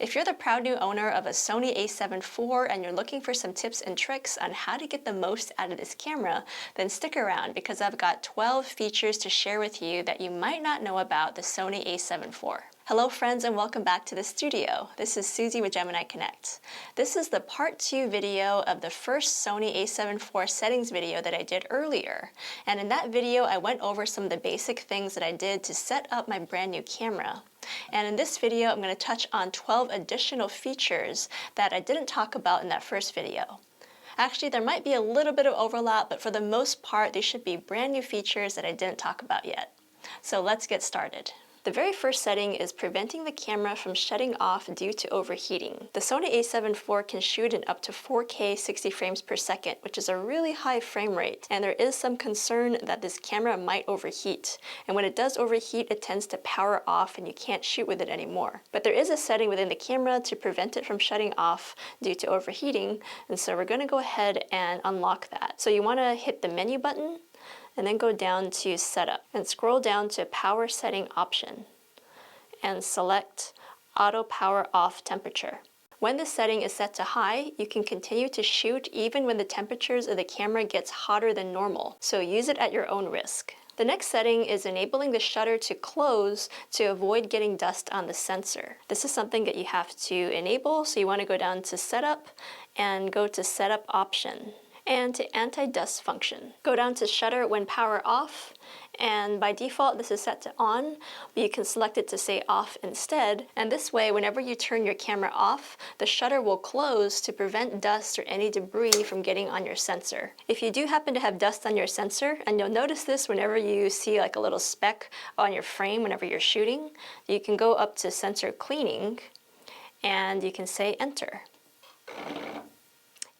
If you're the proud new owner of a Sony a7 IV and you're looking for some tips and tricks on how to get the most out of this camera, then stick around because I've got 12 features to share with you that you might not know about the Sony a7 IV. Hello friends and welcome back to the studio. This is Susie with Gemini Connect. This is the part 2 video of the first Sony a7 IV settings video that I did earlier. And in that video I went over some of the basic things that I did to set up my brand new camera. And in this video I'm going to touch on 12 additional features that I didn't talk about in that first video. Actually, there might be a little bit of overlap, but for the most part, these should be brand new features that I didn't talk about yet. So let's get started. The very first setting is preventing the camera from shutting off due to overheating. The Sony a7 IV can shoot in up to 4K 60 frames per second, which is a really high frame rate, and there is some concern that this camera might overheat. And when it does overheat, it tends to power off and you can't shoot with it anymore. But there is a setting within the camera to prevent it from shutting off due to overheating, and so we're going to go ahead and unlock that. So you want to hit the menu button, and then go down to Setup and scroll down to Power Setting option and select Auto Power Off Temperature. When the setting is set to high, you can continue to shoot even when the temperatures of the camera gets hotter than normal, so use it at your own risk. The next setting is enabling the shutter to close to avoid getting dust on the sensor. This is something that you have to enable, so you want to go down to Setup and go to Setup option and to anti-dust function. Go down to shutter when power off, and by default this is set to on, but you can select it to say off instead, and this way whenever you turn your camera off, the shutter will close to prevent dust or any debris from getting on your sensor. If you do happen to have dust on your sensor, and you'll notice this whenever you see like a little speck on your frame whenever you're shooting, you can go up to sensor cleaning and you can say enter.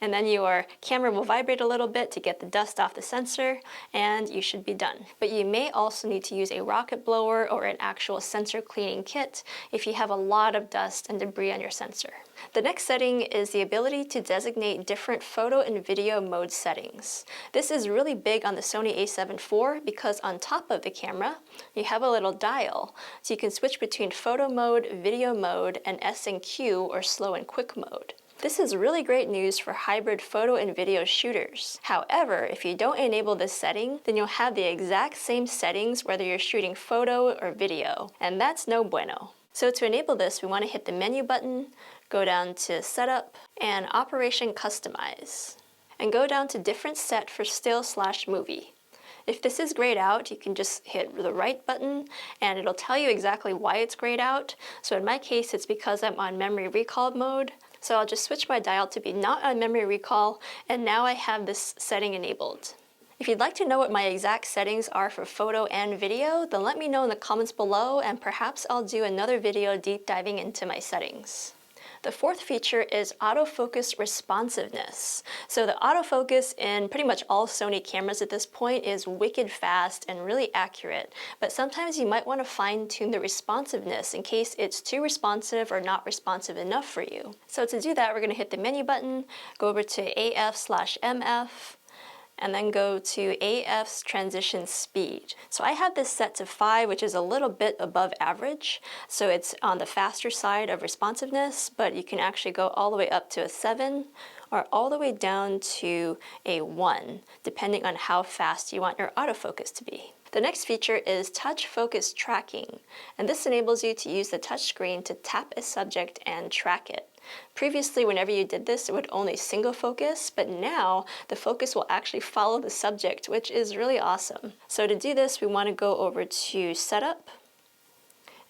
And then your camera will vibrate a little bit to get the dust off the sensor, and you should be done. But you may also need to use a rocket blower or an actual sensor cleaning kit if you have a lot of dust and debris on your sensor. The next setting is the ability to designate different photo and video mode settings. This is really big on the Sony a7 IV because on top of the camera, you have a little dial, so you can switch between photo mode, video mode, and S&Q or slow and quick mode. This is really great news for hybrid photo and video shooters. However, if you don't enable this setting, then you'll have the exact same settings whether you're shooting photo or video, and that's no bueno. So to enable this, we want to hit the menu button, go down to Setup, and Operation Customize, and go down to Different Set for Still/Movie. If this is grayed out, you can just hit the right button and it'll tell you exactly why it's grayed out. So in my case, it's because I'm on memory recall mode. So I'll just switch my dial to be not on memory recall, and now I have this setting enabled. If you'd like to know what my exact settings are for photo and video, then let me know in the comments below and perhaps I'll do another video deep diving into my settings. The fourth feature is autofocus responsiveness. So the autofocus in pretty much all Sony cameras at this point is wicked fast and really accurate, but sometimes you might want to fine-tune the responsiveness in case it's too responsive or not responsive enough for you. So to do that, we're going to hit the menu button, go over to AF/MF, and then go to AF's transition speed. So I have this set to 5, which is a little bit above average, so it's on the faster side of responsiveness, but you can actually go all the way up to a 7 or all the way down to a 1, depending on how fast you want your autofocus to be. The next feature is touch focus tracking, and this enables you to use the touch screen to tap a subject and track it. Previously, whenever you did this, it would only single focus, but now the focus will actually follow the subject, which is really awesome. So to do this, we want to go over to Setup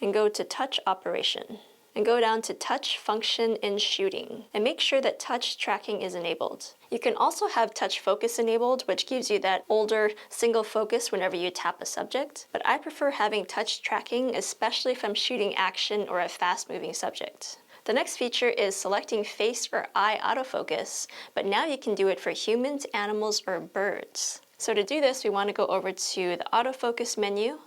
and go to Touch Operation and go down to Touch Function in Shooting and make sure that touch tracking is enabled. You can also have touch focus enabled, which gives you that older single focus whenever you tap a subject, but I prefer having touch tracking, especially if I'm shooting action or a fast-moving subject. The next feature is selecting face or eye autofocus, but now you can do it for humans, animals, or birds. So to do this, we want to go over to the autofocus menu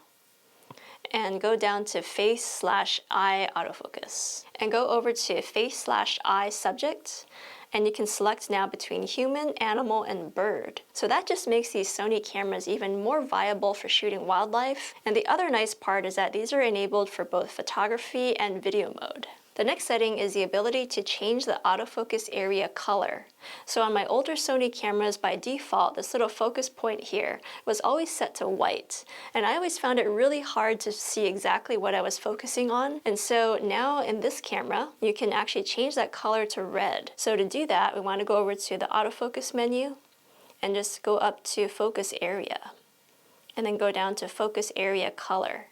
and go down to face/eye autofocus and go over to face/eye subject, and you can select now between human, animal, and bird. So that just makes these Sony cameras even more viable for shooting wildlife, and the other nice part is that these are enabled for both photography and video mode. The next setting is the ability to change the autofocus area color. So on my older Sony cameras, by default, this little focus point here was always set to white. And I always found it really hard to see exactly what I was focusing on. And so now in this camera, you can actually change that color to red. So to do that, we want to go over to the autofocus menu and just go up to focus area. And then go down to focus area color.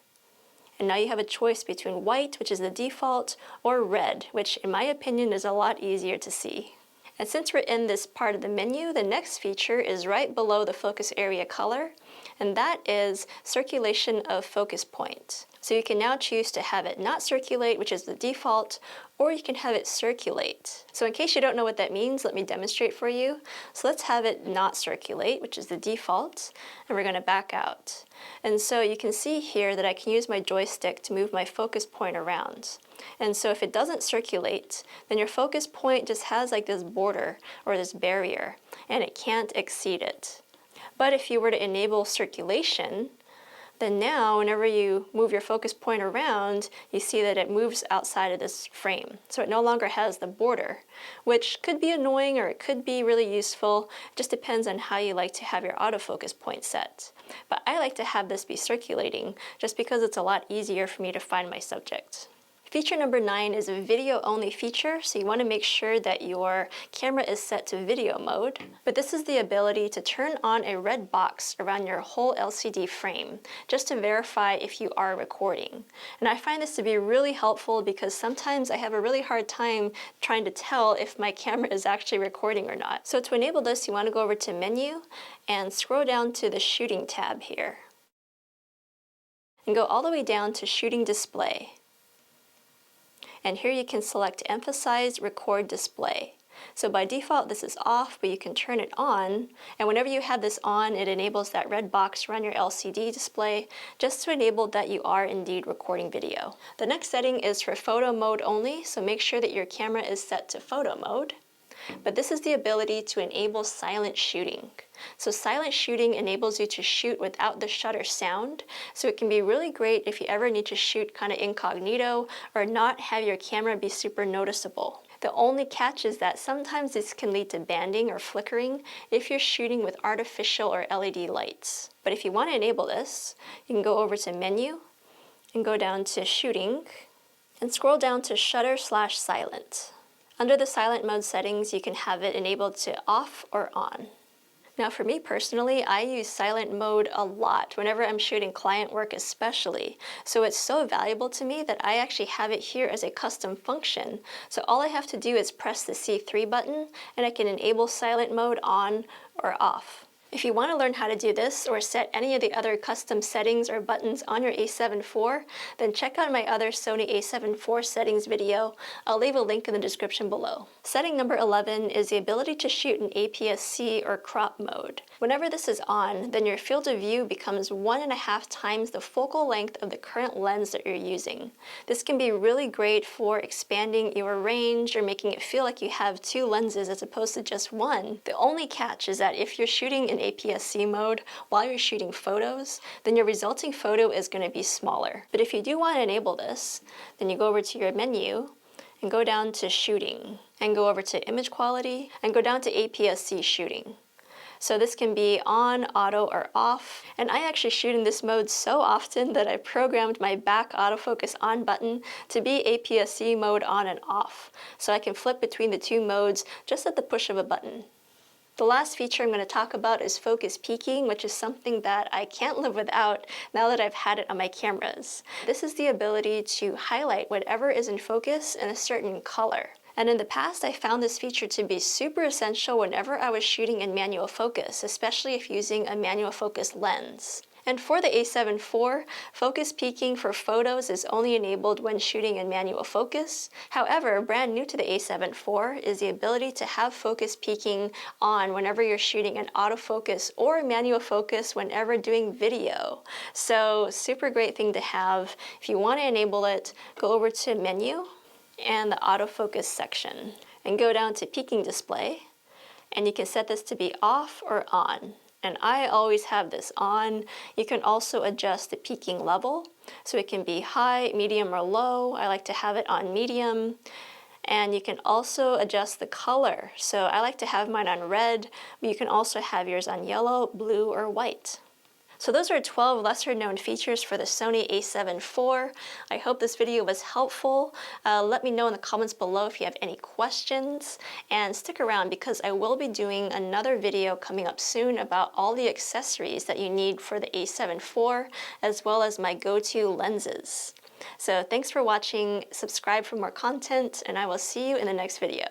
And now you have a choice between white, which is the default, or red, which in my opinion is a lot easier to see. And since we're in this part of the menu, the next feature is right below the focus area color, and that is circulation of focus point. So you can now choose to have it not circulate, which is the default, or you can have it circulate. So in case you don't know what that means, let me demonstrate for you. So let's have it not circulate, which is the default, and we're going to back out. And so you can see here that I can use my joystick to move my focus point around. And so if it doesn't circulate, then your focus point just has like this border or this barrier, and it can't exceed it. But if you were to enable circulation, then now whenever you move your focus point around, you see that it moves outside of this frame. So it no longer has the border, which could be annoying or it could be really useful. It just depends on how you like to have your autofocus point set. But I like to have this be circulating just because it's a lot easier for me to find my subject. Feature number 9 is a video-only feature, so you want to make sure that your camera is set to video mode. But this is the ability to turn on a red box around your whole LCD frame, just to verify if you are recording. And I find this to be really helpful because sometimes I have a really hard time trying to tell if my camera is actually recording or not. So to enable this, you want to go over to Menu and scroll down to the Shooting tab here. And go all the way down to Shooting Display. And here you can select Emphasize Record Display. So by default this is off, but you can turn it on, and whenever you have this on, it enables that red box around your LCD display, just to enable that you are indeed recording video. The next setting is for photo mode only, so make sure that your camera is set to photo mode. But this is the ability to enable silent shooting. So silent shooting enables you to shoot without the shutter sound, so it can be really great if you ever need to shoot kind of incognito or not have your camera be super noticeable. The only catch is that sometimes this can lead to banding or flickering if you're shooting with artificial or LED lights. But if you want to enable this, you can go over to Menu and go down to Shooting and scroll down to Shutter/Silent. Under the silent mode settings, you can have it enabled to off or on. Now for me personally, I use silent mode a lot whenever I'm shooting client work especially. So it's so valuable to me that I actually have it here as a custom function. So all I have to do is press the C3 button and I can enable silent mode on or off. If you want to learn how to do this or set any of the other custom settings or buttons on your a7 IV, then check out my other Sony a7 IV settings video. I'll leave a link in the description below. Setting number 11 is the ability to shoot in APS-C or crop mode. Whenever this is on, then your field of view becomes 1.5 times the focal length of the current lens that you're using. This can be really great for expanding your range or making it feel like you have 2 lenses as opposed to just one. The only catch is that if you're shooting in APS-C mode while you're shooting photos, then your resulting photo is going to be smaller. But if you do want to enable this, then you go over to your menu and go down to Shooting and go over to Image Quality and go down to APS-C Shooting. So this can be on, auto, or off. And I actually shoot in this mode so often that I programmed my back autofocus on button to be APS-C mode on and off. So I can flip between the 2 modes just at the push of a button. The last feature I'm going to talk about is focus peaking, which is something that I can't live without now that I've had it on my cameras. This is the ability to highlight whatever is in focus in a certain color. And in the past, I found this feature to be super essential whenever I was shooting in manual focus, especially if using a manual focus lens. And for the a7 IV, focus peaking for photos is only enabled when shooting in manual focus. However, brand new to the a7 IV is the ability to have focus peaking on whenever you're shooting in autofocus or manual focus whenever doing video. So super great thing to have. If you want to enable it, go over to Menu and the autofocus section and go down to peaking display, and you can set this to be off or on. and I always have this on. You can also adjust the peaking level, so it can be high, medium, or low. I like to have it on medium. And you can also adjust the color. So I like to have mine on red, but you can also have yours on yellow, blue, or white. So those are 12 lesser known features for the Sony a7 IV. I hope this video was helpful. Let me know in the comments below if you have any questions, and stick around because I will be doing another video coming up soon about all the accessories that you need for the a7 IV, as well as my go-to lenses. So thanks for watching, subscribe for more content, and I will see you in the next video.